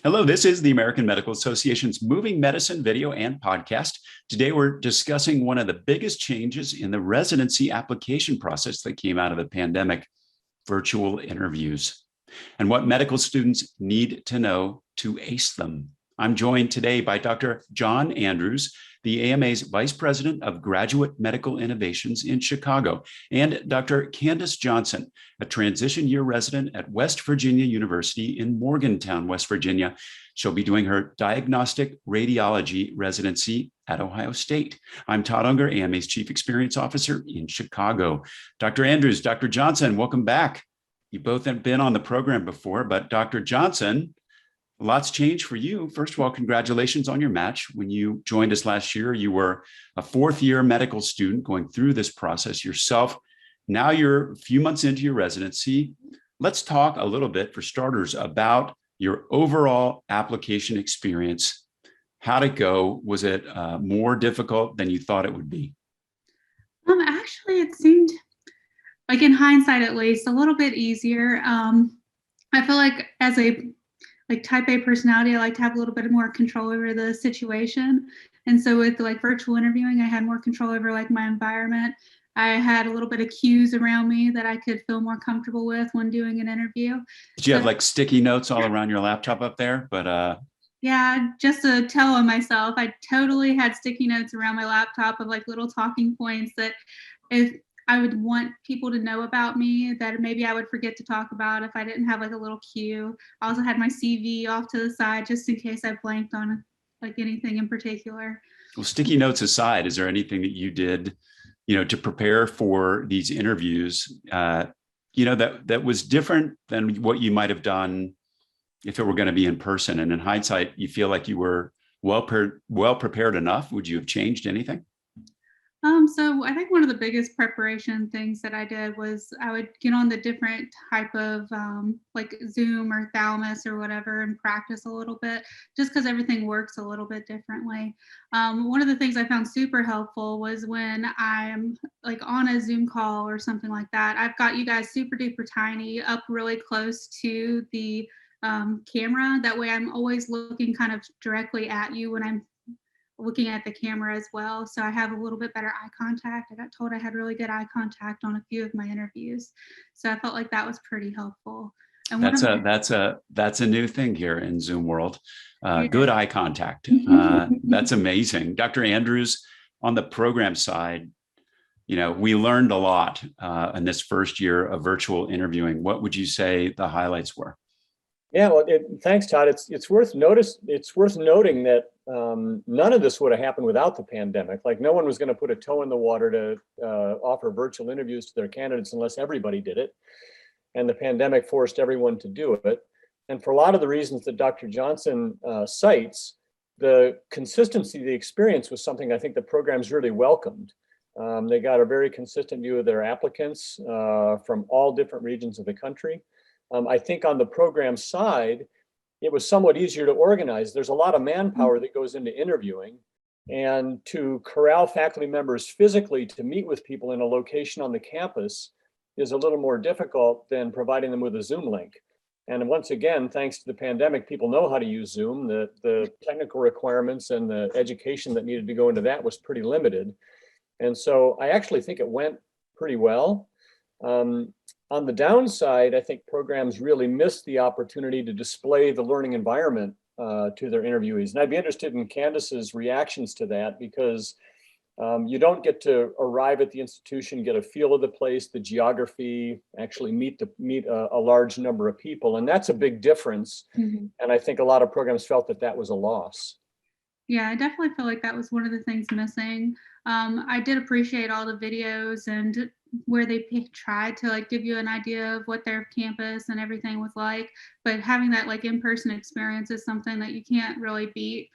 Hello, this is the American Medical Association's Moving Medicine video and podcast. Today, we're discussing one of the biggest changes in the residency application process that came out of the pandemic, virtual interviews, and what medical students need to know to ace them. I'm joined today by Dr. John Andrews, the AMA's Vice President of Graduate Medical Innovations in Chicago, and Dr. Candace Johnson, a transition year resident at West Virginia University in Morgantown, West Virginia. She'll be doing her diagnostic radiology residency at Ohio State. I'm Todd Unger, AMA's Chief Experience Officer in Chicago. Dr. Andrews, Dr. Johnson, welcome back. You both have been on the program before, but Dr. Johnson, lots changed for you. First of all, congratulations on your match. When you joined us last year, you were a fourth year medical student going through this process yourself. Now you're a few months into your residency. Let's talk a little bit, for starters, about your overall application experience. How'd it go? Was it more difficult than you thought it would be? Actually, it seemed like, in hindsight at least, a little bit easier. I feel like as a type A personality, I like to have a little bit more control over the situation. And so with virtual interviewing, I had more control over my environment. I had a little bit of cues around me that I could feel more comfortable with when doing an interview. Did you have sticky notes all around your laptop up there? But yeah, just to tell on myself, I totally had sticky notes around my laptop of little talking points that if I would want people to know about me that maybe I would forget to talk about if I didn't have a little cue. I also had my CV off to the side just in case I blanked on anything in particular. Well, sticky notes aside, is there anything that you did, to prepare for these interviews, that was different than what you might have done if it were going to be in person? And in hindsight, you feel like you were well prepared enough? Would you have changed anything? So I think one of the biggest preparation things that I did was I would get on the different type of Zoom or Thalamus or whatever and practice a little bit, just because everything works a little bit differently. One of the things I found super helpful was when I'm on a Zoom call or something like that, I've got you guys super duper tiny up really close to the camera. That way I'm always looking kind of directly at you when I'm looking at the camera as well. So I have a little bit better eye contact. I got told I had really good eye contact on a few of my interviews. So I felt like that was pretty helpful. And that's a new thing here in Zoom world. Good eye contact. That's amazing. Dr. Andrews, on the program side, we learned a lot in this first year of virtual interviewing. What would you say the highlights were? Yeah, well, thanks, Todd. It's worth noting that none of this would have happened without the pandemic. No one was going to put a toe in the water to offer virtual interviews to their candidates unless everybody did it. And the pandemic forced everyone to do it. And for a lot of the reasons that Dr. Johnson cites, the consistency of the experience was something I think the programs really welcomed. They got a very consistent view of their applicants from all different regions of the country. I think on the program side, it was somewhat easier to organize. There's a lot of manpower that goes into interviewing, and to corral faculty members physically to meet with people in a location on the campus is a little more difficult than providing them with a Zoom link. And once again, thanks to the pandemic, people know how to use Zoom. The technical requirements and the education that needed to go into that was pretty limited. And so I actually think it went pretty well. On the downside, I think programs really missed the opportunity to display the learning environment to their interviewees. And I'd be interested in Candace's reactions to that, because you don't get to arrive at the institution, get a feel of the place, the geography, actually meet a large number of people. And that's a big difference. Mm-hmm. And I think a lot of programs felt that was a loss. Yeah, I definitely feel like that was one of the things missing. I did appreciate all the videos and where they tried to give you an idea of what their campus and everything was like, but having that in-person experience is something that you can't really beat.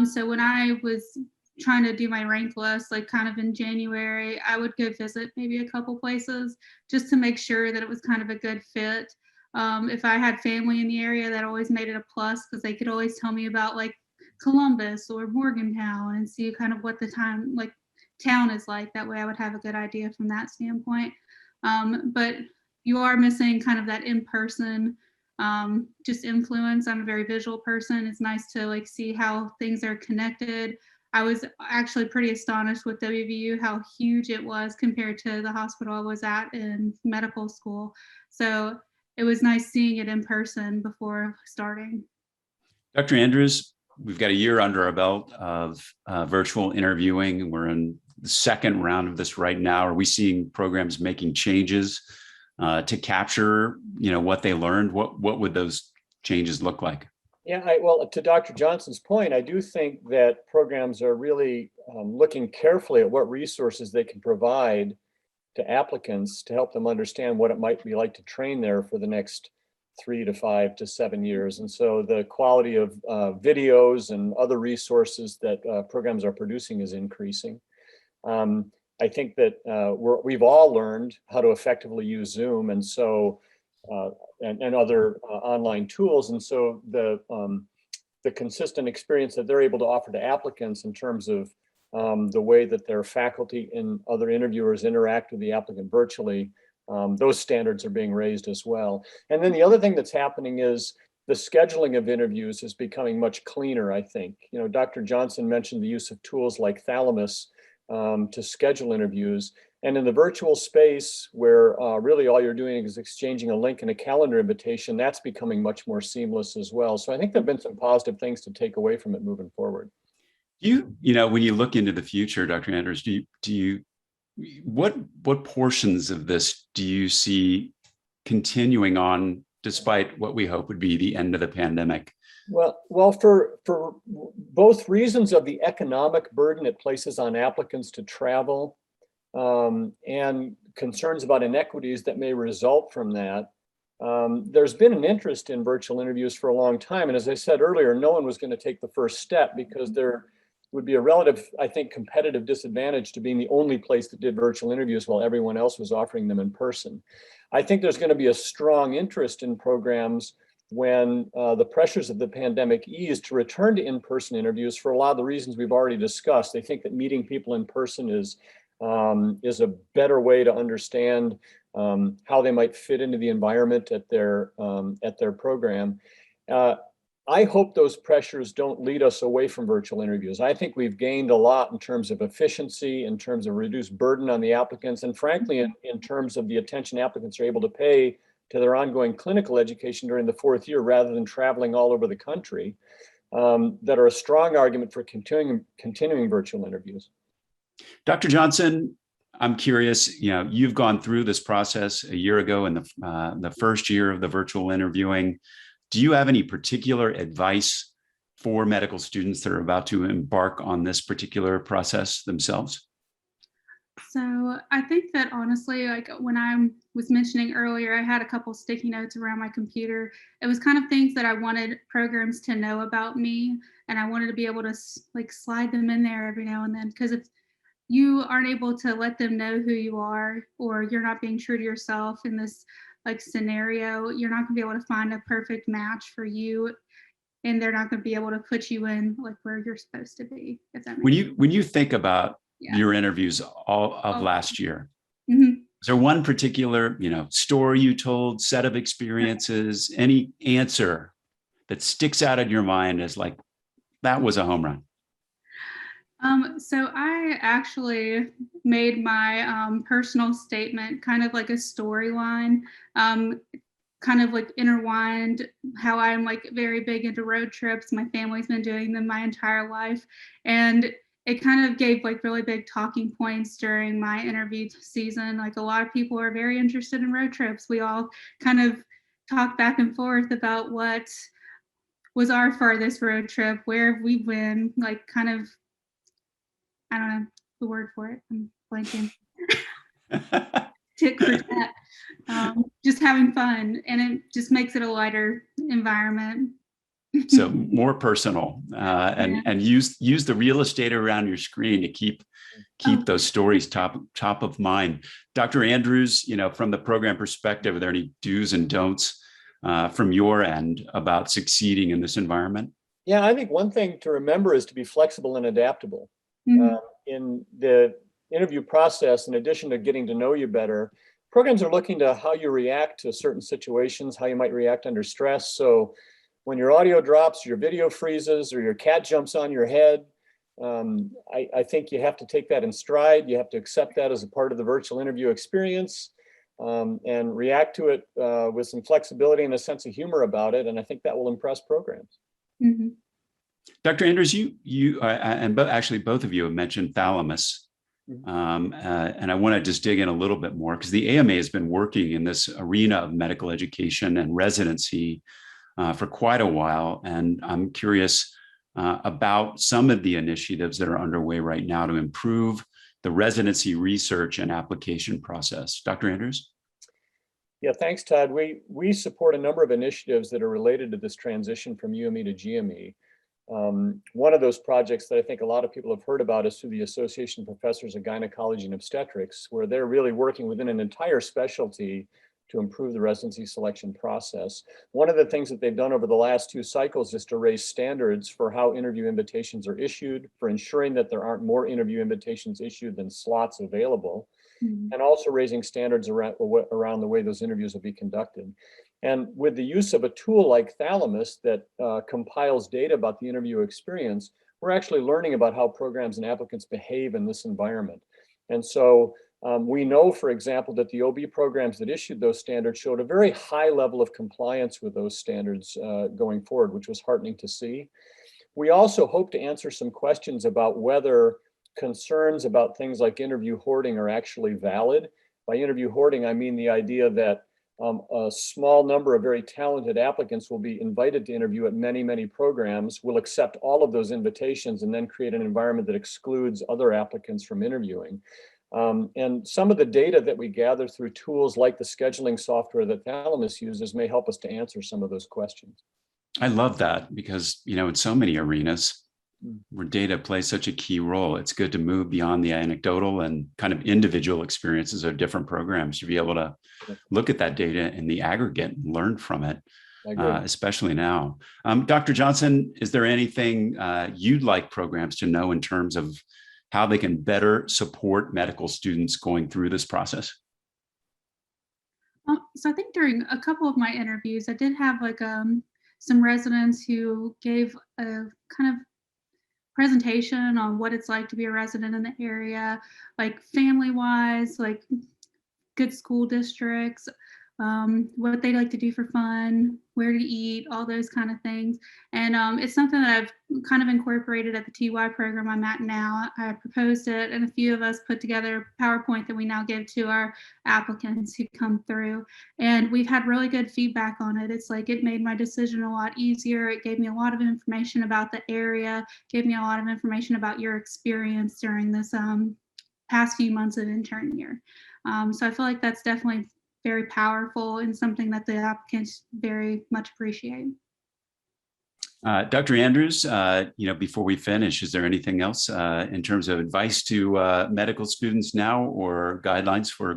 So when I was trying to do my rank list, kind of in January, I would go visit maybe a couple places just to make sure that it was kind of a good fit. If I had family in the area, that always made it a plus, because they could always tell me about Columbus or Morgantown and see kind of what the town is like. That way I would have a good idea from that standpoint. But you are missing kind of that in-person just influence. I'm a very visual person. It's nice to like see how things are connected. I was actually pretty astonished with WVU how huge it was compared to the hospital I was at in medical school. So it was nice seeing it in person before starting. Dr. Andrews, we've got a year under our belt of virtual interviewing. We're in the second round of this right now. Are we seeing programs making changes to capture, what they learned? What would those changes look like? Yeah, well, to Dr. Johnson's point, I do think that programs are really looking carefully at what resources they can provide to applicants to help them understand what it might be like to train there for the next 3 to 5 to 7 years. And so the quality of videos and other resources that programs are producing is increasing. I think that we've all learned how to effectively use Zoom, and so and other online tools, and so the consistent experience that they're able to offer to applicants in terms of the way that their faculty and other interviewers interact with the applicant virtually, those standards are being raised as well. And then the other thing that's happening is the scheduling of interviews is becoming much cleaner, I think. Dr. Johnson mentioned the use of tools like Thalamus to schedule interviews. And in the virtual space where really all you're doing is exchanging a link and a calendar invitation, that's becoming much more seamless as well. So I think there've been some positive things to take away from it moving forward. When you look into the future, Dr. Andrews, what portions of this do you see continuing on despite what we hope would be the end of the pandemic? Well, for both reasons of the economic burden it places on applicants to travel and concerns about inequities that may result from that, there's been an interest in virtual interviews for a long time. And as I said earlier, no one was going to take the first step because there would be a relative, I think, competitive disadvantage to being the only place that did virtual interviews while everyone else was offering them in person. I think there's going to be a strong interest in programs when the pressures of the pandemic ease to return to in-person interviews for a lot of the reasons we've already discussed. They think that meeting people in person is a better way to understand how they might fit into the environment at their program. I hope those pressures don't lead us away from virtual interviews. I think we've gained a lot in terms of efficiency, in terms of reduced burden on the applicants, and frankly, in terms of the attention applicants are able to pay to their ongoing clinical education during the 4th year rather than traveling all over the country, that are a strong argument for continuing virtual interviews. Dr. Johnson, I'm curious, you've gone through this process a year ago in the first year of the virtual interviewing. Do you have any particular advice for medical students that are about to embark on this particular process themselves? So I think that honestly, like when I was mentioning earlier, I had a couple sticky notes around my computer. It was kind of things that I wanted programs to know about me, and I wanted to be able to like slide them in there every now and then, because if you aren't able to let them know who you are, or you're not being true to yourself in this like scenario, you're not gonna be able to find a perfect match for you, and they're not gonna be able to put you in like where you're supposed to be. If that makes sense. When you think about your interviews all of last year, Mm-hmm. is there one particular story you told, set of experiences, any answer that sticks out in your mind as like that was a home run? So I actually made my personal statement kind of like a storyline, kind of like intertwined how I'm like very big into road trips. My family's been doing them my entire life. And it kind of gave like really big talking points during my interview season. Like a lot of people are very interested in road trips. We all kind of talk back and forth about what was our farthest road trip, where have we been, like kind of, I don't know the word for it. I'm blanking. Tick for tat. Just having fun, and it just makes it a lighter environment. So more personal, and use the real estate around your screen to keep those stories top of mind. Dr. Andrews, from the program perspective, are there any do's and don'ts from your end about succeeding in this environment? Yeah, I think one thing to remember is to be flexible and adaptable. Mm-hmm. In the interview process, in addition to getting to know you better, programs are looking to how you react to certain situations, how you might react under stress. So when your audio drops, your video freezes, or your cat jumps on your head, I think you have to take that in stride. You have to accept that as a part of the virtual interview experience, and react to it with some flexibility and a sense of humor about it. And I think that will impress programs. Mm-hmm. Dr. Andrews, actually both of you have mentioned Thalamus. And I want to just dig in a little bit more because the AMA has been working in this arena of medical education and residency for quite a while. And I'm curious about some of the initiatives that are underway right now to improve the residency research and application process. Dr. Andrews? Yeah, thanks, Todd. We support a number of initiatives that are related to this transition from UME to GME. One of those projects that I think a lot of people have heard about is through the Association of Professors of Gynecology and Obstetrics, where they're really working within an entire specialty to improve the residency selection process. One of the things that they've done over the last 2 cycles is to raise standards for how interview invitations are issued, for ensuring that there aren't more interview invitations issued than slots available, and also raising standards around the way those interviews will be conducted. And with the use of a tool like Thalamus that compiles data about the interview experience, we're actually learning about how programs and applicants behave in this environment. And so we know, for example, that the OB programs that issued those standards showed a very high level of compliance with those standards going forward, which was heartening to see. We also hope to answer some questions about whether concerns about things like interview hoarding are actually valid. By interview hoarding, I mean the idea that a small number of very talented applicants will be invited to interview at many, many programs, will accept all of those invitations, and then create an environment that excludes other applicants from interviewing. And some of the data that we gather through tools like the scheduling software that Thalamus uses may help us to answer some of those questions. I love that because, in so many arenas where data plays such a key role, it's good to move beyond the anecdotal and kind of individual experiences of different programs to be able to look at that data in the aggregate and learn from it, especially now. Dr. Johnson, is there anything you'd like programs to know in terms of how they can better support medical students going through this process? So I think during a couple of my interviews, I did have some residents who gave a kind of presentation on what it's like to be a resident in the area, like family-wise, like good school districts, what they like to do for fun, where to eat, all those kind of things. And it's something that I've kind of incorporated at the TY program I'm at now. I proposed it, and a few of us put together a PowerPoint that we now give to our applicants who come through. And we've had really good feedback on it. It's like it made my decision a lot easier. It gave me a lot of information about the area, gave me a lot of information about your experience during this past few months of intern year. So I feel like that's definitely very powerful and something that the applicants very much appreciate. Dr. Andrews, before we finish, is there anything else in terms of advice to medical students now or guidance for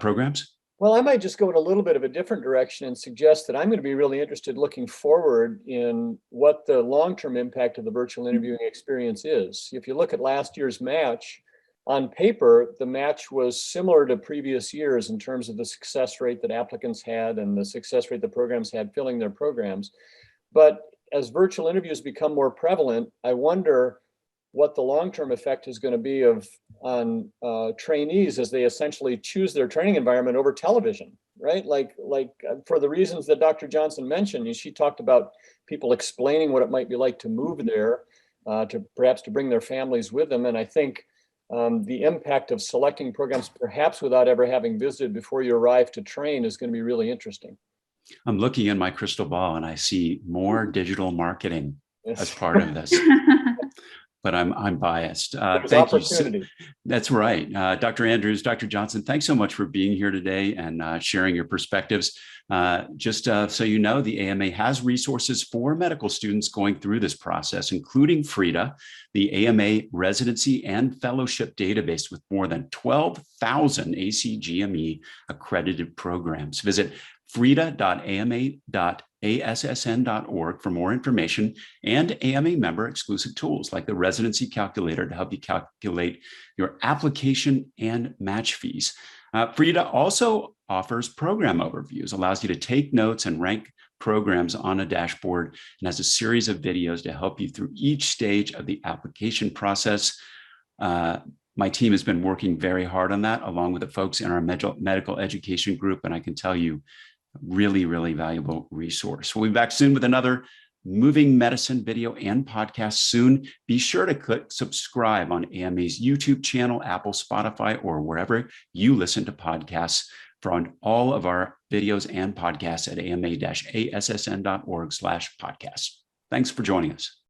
programs? Well, I might just go in a little bit of a different direction and suggest that I'm going to be really interested looking forward in what the long-term impact of the virtual interviewing experience is. If you look at last year's match, on paper, the match was similar to previous years in terms of the success rate that applicants had and the success rate the programs had filling their programs. But as virtual interviews become more prevalent, I wonder what the long-term effect is going to be on trainees as they essentially choose their training environment over television, right? Like for the reasons that Dr. Johnson mentioned, she talked about people explaining what it might be like to move there, to perhaps to bring their families with them. And I think the impact of selecting programs, perhaps without ever having visited before you arrive to train, is going to be really interesting. I'm looking in my crystal ball and I see more digital marketing as part of this, but I'm biased. Thank you. That's right. Dr. Andrews, Dr. Johnson, thanks so much for being here today and sharing your perspectives. Just so you know, the AMA has resources for medical students going through this process, including FREIDA, the AMA residency and fellowship database with more than 12,000 ACGME accredited programs. Visit frida.ama.assn.org for more information and AMA member exclusive tools like the residency calculator to help you calculate your application and match fees. Frida also offers program overviews, allows you to take notes and rank programs on a dashboard, and has a series of videos to help you through each stage of the application process. My team has been working very hard on that, along with the folks in our medical education group, and I can tell you, really, really valuable resource. We'll be back soon with another Moving Medicine video and podcast soon. Be sure to click subscribe on AMA's YouTube channel, Apple, Spotify, or wherever you listen to podcasts for all of our videos and podcasts at ama-assn.org/podcast. Thanks for joining us.